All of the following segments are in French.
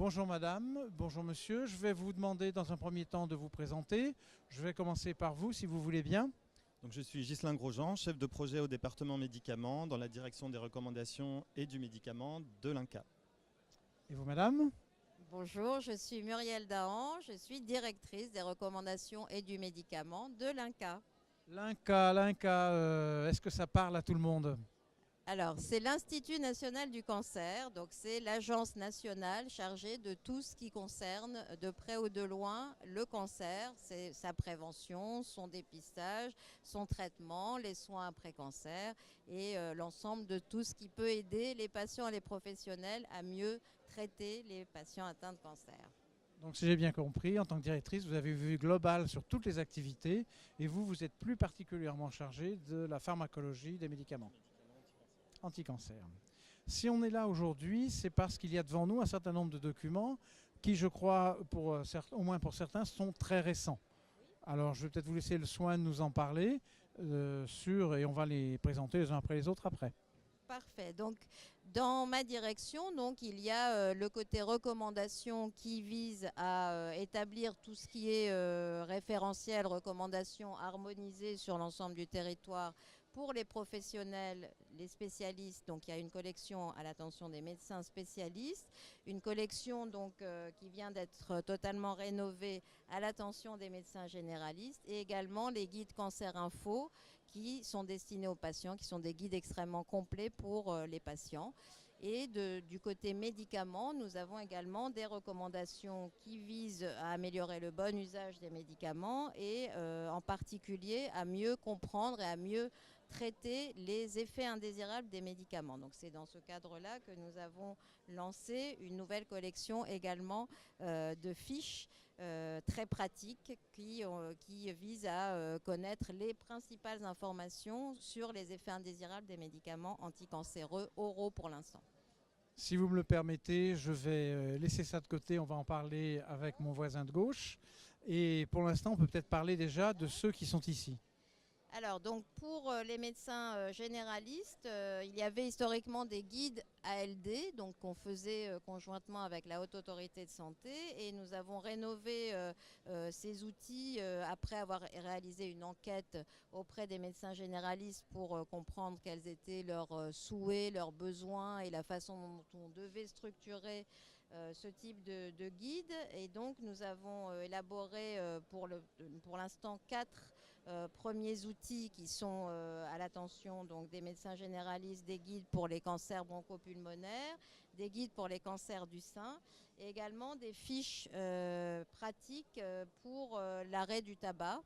Bonjour madame, bonjour monsieur. Je vais vous demander dans un premier temps de vous présenter. Je vais commencer par vous si vous voulez bien. Donc, je suis Ghislain Grosjean, chef de projet au département médicaments dans la direction des recommandations et du médicament de l'INCa. Et vous madame? Bonjour, je suis Muriel Dahan, je suis directrice des recommandations et du médicament de l'INCa. L'INCa, est-ce que ça parle à tout le monde? Alors, c'est l'Institut national du cancer, donc c'est l'agence nationale chargée de tout ce qui concerne de près ou de loin le cancer, c'est sa prévention, son dépistage, son traitement, les soins après cancer et l'ensemble de tout ce qui peut aider les patients et les professionnels à mieux traiter les patients atteints de cancer. Donc si j'ai bien compris, en tant que directrice, vous avez une vue globale sur toutes les activités et vous êtes plus particulièrement chargée de la pharmacologie des médicaments anti-cancer. Si on est là aujourd'hui, c'est parce qu'il y a devant nous un certain nombre de documents qui, je crois, au moins pour certains, sont très récents. Alors je vais peut-être vous laisser le soin de nous en parler et on va les présenter les uns après les autres après. Parfait. Donc, dans ma direction, donc, il y a le côté recommandation qui vise à établir tout ce qui est référentiel, recommandations harmonisées sur l'ensemble du territoire pour les professionnels, les spécialistes. Donc, il y a une collection à l'attention des médecins spécialistes, une collection donc qui vient d'être totalement rénovée à l'attention des médecins généralistes et également les guides Cancer Info qui sont destinés aux patients, qui sont des guides extrêmement complets pour les patients. Et du côté médicaments, nous avons également des recommandations qui visent à améliorer le bon usage des médicaments et en particulier à mieux comprendre et à mieux traiter les effets indésirables des médicaments. Donc c'est dans ce cadre-là que nous avons lancé une nouvelle collection également de fiches très pratiques qui visent à connaître les principales informations sur les effets indésirables des médicaments anticancéreux oraux pour l'instant. Si vous me le permettez, je vais laisser ça de côté, on va en parler avec mon voisin de gauche. Et pour l'instant, on peut peut-être parler déjà de ceux qui sont ici. Alors, donc pour les médecins généralistes, il y avait historiquement des guides ALD, donc qu'on faisait conjointement avec la Haute Autorité de Santé, et nous avons rénové ces outils après avoir réalisé une enquête auprès des médecins généralistes pour comprendre quels étaient leurs souhaits, leurs besoins et la façon dont on devait structurer ce type de guide. Et donc nous avons élaboré pour l'instant 4 premiers outils qui sont à l'attention donc des médecins généralistes, des guides pour les cancers bronchopulmonaires, des guides pour les cancers du sein et également des fiches pratiques pour l'arrêt du tabac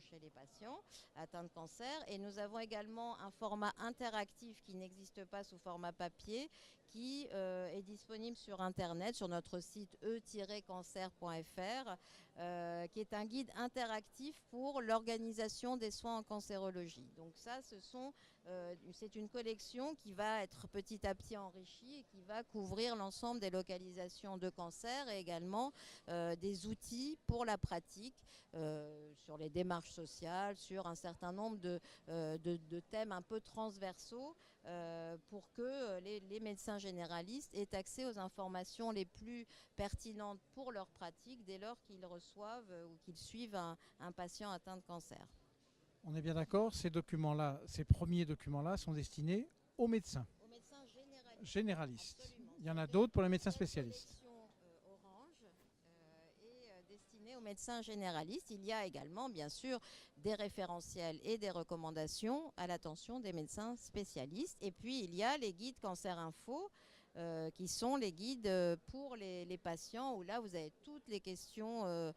chez les patients atteints de cancer. Et nous avons également un format interactif qui n'existe pas sous format papier, qui est disponible sur Internet, sur notre site e-cancer.fr, qui est un guide interactif pour l'organisation des soins en cancérologie. Donc ça, c'est une collection qui va être petit à petit enrichie et qui va couvrir l'ensemble des localisations de cancer et également des outils pour la pratique sur les démarches sociales, sur un certain nombre de thèmes un peu transversaux pour que les médecins généralistes aient accès aux informations les plus pertinentes pour leur pratique dès lors qu'ils reçoivent ou qu'ils suivent un patient atteint de cancer. On est bien d'accord, ces documents-là, ces premiers documents-là sont destinés aux médecins Aux médecins généralistes. absolument. Il y en a d'autres pour les médecins spécialistes. Orange est destinée aux médecins généralistes. Il y a également, bien sûr, des référentiels et des recommandations à l'attention des médecins spécialistes. Et puis, il y a les guides Cancer Info, qui sont les guides pour les patients, où là, vous avez toutes les questions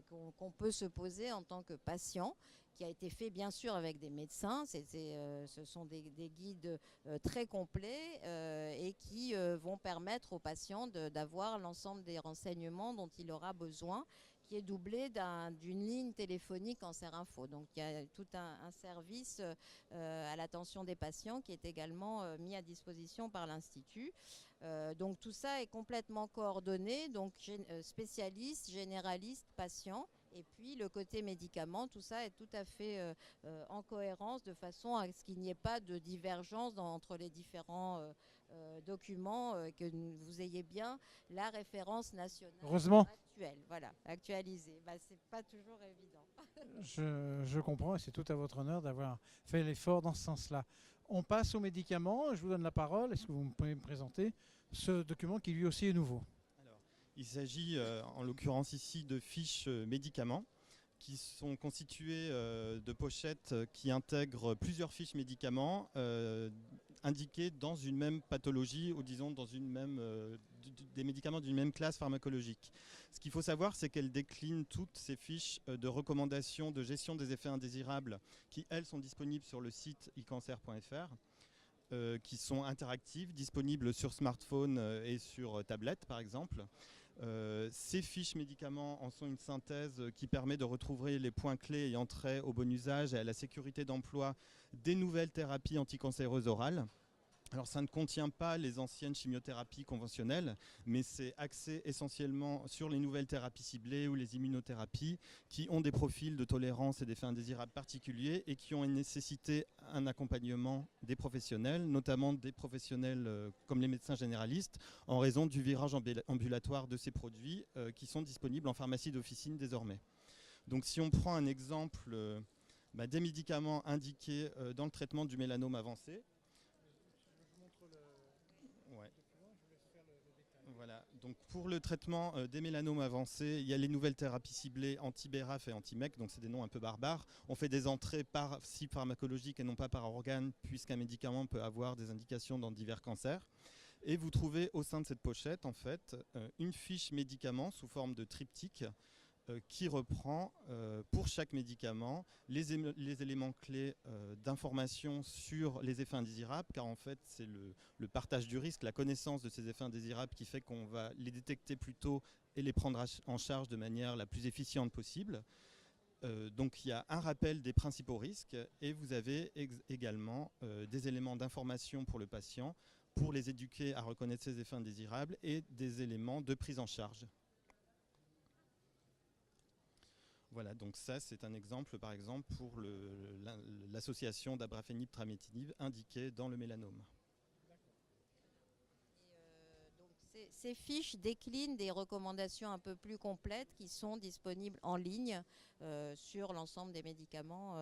qu'on peut se poser en tant que patient, qui a été fait bien sûr avec des médecins. Ce sont des guides très complets et qui vont permettre au patient d'avoir l'ensemble des renseignements dont il aura besoin, qui est doublé d'une ligne téléphonique Cancer Info. Donc il y a tout un service à l'attention des patients qui est également mis à disposition par l'Institut. Donc tout ça est complètement coordonné, donc spécialistes, généralistes, patients. Et puis le côté médicaments, tout ça est tout à fait en cohérence de façon à ce qu'il n'y ait pas de divergence entre les différents document, que vous ayez bien la référence nationale Heureusement. actuelle, voilà, actualisée. Bah, c'est pas toujours évident. Je comprends et c'est tout à votre honneur d'avoir fait l'effort dans ce sens-là. On passe aux médicaments. Je vous donne la parole. Est-ce que vous pouvez me présenter ce document qui lui aussi est nouveau? Alors, il s'agit en l'occurrence ici de fiches médicaments qui sont constituées de pochettes qui intègrent plusieurs fiches médicaments indiqués dans une même pathologie ou disons dans une même, des médicaments d'une même classe pharmacologique. Ce qu'il faut savoir, c'est qu'elle décline toutes ces fiches de recommandations de gestion des effets indésirables qui, elles, sont disponibles sur le site icancer.fr, qui sont interactives, disponibles sur smartphone et sur tablette, par exemple. Ces fiches médicaments en sont une synthèse qui permet de retrouver les points clés ayant trait au bon usage et à la sécurité d'emploi des nouvelles thérapies anticancéreuses orales. Alors ça ne contient pas les anciennes chimiothérapies conventionnelles, mais c'est axé essentiellement sur les nouvelles thérapies ciblées ou les immunothérapies qui ont des profils de tolérance et d'effets indésirables particuliers et qui ont nécessité un accompagnement des professionnels, notamment des professionnels comme les médecins généralistes, en raison du virage ambulatoire de ces produits qui sont disponibles en pharmacie d'officine désormais. Donc si on prend un exemple des médicaments indiqués dans le traitement du mélanome avancé, voilà. Donc pour le traitement des mélanomes avancés, il y a les nouvelles thérapies ciblées anti-BRAF et anti-MEC, donc c'est des noms un peu barbares. On fait des entrées par cible pharmacologique et non pas par organe, puisqu'un médicament peut avoir des indications dans divers cancers. Et vous trouvez au sein de cette pochette, en fait, une fiche médicament sous forme de triptyque qui reprend pour chaque médicament les éléments clés d'information sur les effets indésirables, car en fait c'est le partage du risque, la connaissance de ces effets indésirables qui fait qu'on va les détecter plus tôt et les prendre en charge de manière la plus efficiente possible. Donc il y a un rappel des principaux risques et vous avez également des éléments d'information pour le patient pour les éduquer à reconnaître ces effets indésirables et des éléments de prise en charge. Voilà, donc ça c'est un exemple par exemple pour l'association d'abrafenib trametinib indiquée dans le mélanome. Donc ces fiches déclinent des recommandations un peu plus complètes qui sont disponibles en ligne sur l'ensemble des médicaments,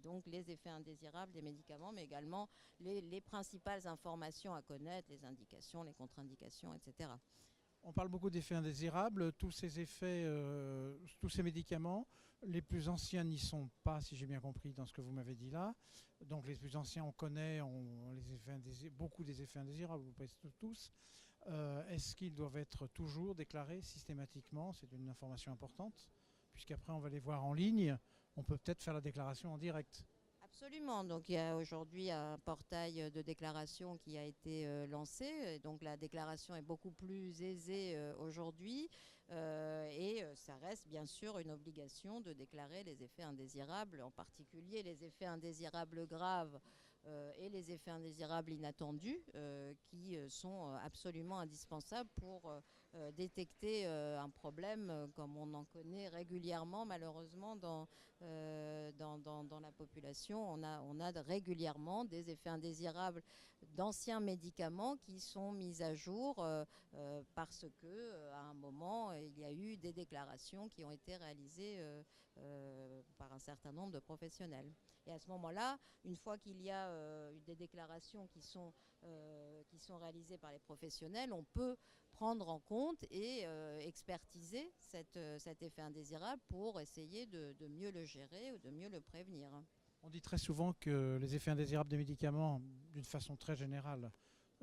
donc les effets indésirables des médicaments, mais également les principales informations à connaître, les indications, les contre-indications, etc. On parle beaucoup d'effets indésirables. Tous ces effets, tous ces médicaments, les plus anciens n'y sont pas, si j'ai bien compris dans ce que vous m'avez dit là. Donc les plus anciens, on connaît les effets beaucoup des effets indésirables, ou presque tous. Est-ce qu'ils doivent être toujours déclarés systématiquement? C'est une information importante, puisqu'après on va les voir en ligne. On peut peut-être faire la déclaration en direct. Absolument. Donc il y a aujourd'hui un portail de déclaration qui a été lancé. Donc la déclaration est beaucoup plus aisée aujourd'hui. Et ça reste bien sûr une obligation de déclarer les effets indésirables, en particulier les effets indésirables graves et les effets indésirables inattendus qui sont absolument indispensables pour détecter un problème comme on en connaît régulièrement malheureusement dans la population. On a régulièrement des effets indésirables d'anciens médicaments qui sont mis à jour parce que à un moment il y a eu des déclarations qui ont été réalisées par un certain nombre de professionnels. Et à ce moment-là, une fois qu'il y a des déclarations qui sont réalisées par les professionnels, on peut prendre en compte et expertiser cet effet indésirable pour essayer de mieux le gérer ou de mieux le prévenir. On dit très souvent que les effets indésirables des médicaments, d'une façon très générale,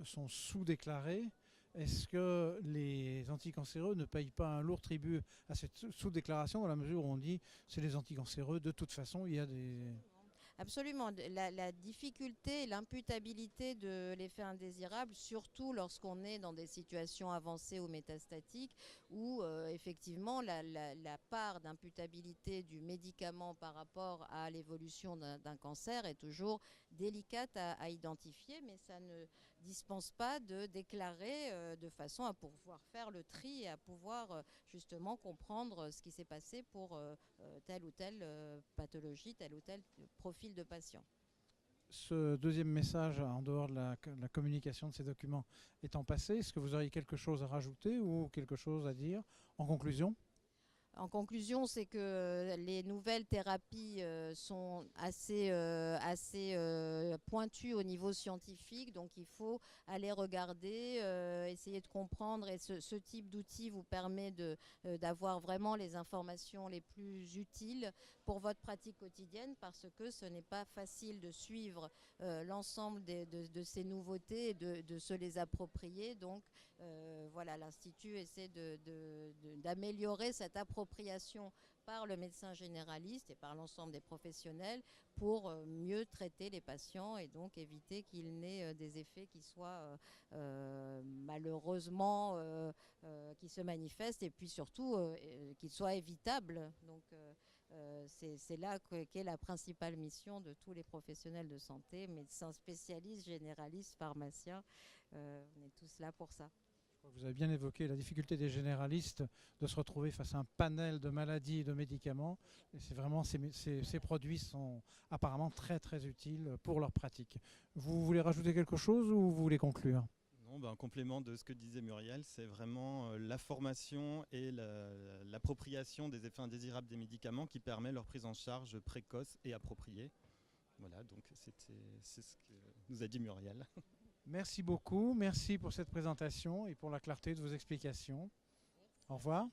sont sous-déclarés. Est-ce que les anticancéreux ne payent pas un lourd tribut à cette sous-déclaration dans la mesure où on dit que c'est les anticancéreux, de toute façon, il y a des... Absolument. La difficulté, l'imputabilité de l'effet indésirable, surtout lorsqu'on est dans des situations avancées ou métastatiques, où effectivement la part d'imputabilité du médicament par rapport à l'évolution d'un cancer est toujours délicate à identifier, mais ça ne dispense pas de déclarer de façon à pouvoir faire le tri et à pouvoir justement comprendre ce qui s'est passé pour telle ou telle pathologie, tel ou tel profil de patient. ce deuxième message, en dehors de la communication de ces documents, étant passé, est-ce que vous auriez quelque chose à rajouter ou quelque chose à dire en conclusion? En conclusion, c'est que les nouvelles thérapies sont assez pointues au niveau scientifique, donc il faut aller regarder, essayer de comprendre, et ce type d'outil vous permet d'avoir vraiment les informations les plus utiles pour votre pratique quotidienne, parce que ce n'est pas facile de suivre l'ensemble de ces nouveautés et de se les approprier. Donc voilà, l'Institut essaie d'améliorer cette appropriation par le médecin généraliste et par l'ensemble des professionnels pour mieux traiter les patients et donc éviter qu'il n'ait des effets qui soient malheureusement qui se manifestent, et puis surtout qu'ils soient évitables. Donc c'est là qu'est la principale mission de tous les professionnels de santé, médecins spécialistes, généralistes, pharmaciens. On est tous là pour ça. Vous avez bien évoqué la difficulté des généralistes de se retrouver face à un panel de maladies et de médicaments. Et c'est vraiment, ces produits sont apparemment très très utiles pour leur pratique. Vous voulez rajouter quelque chose ou vous voulez conclure? Non, en complément de ce que disait Muriel, c'est vraiment la formation et l'appropriation des effets indésirables des médicaments qui permet leur prise en charge précoce et appropriée. Voilà, donc c'est ce que nous a dit Muriel. Merci beaucoup, merci pour cette présentation et pour la clarté de vos explications. Au revoir.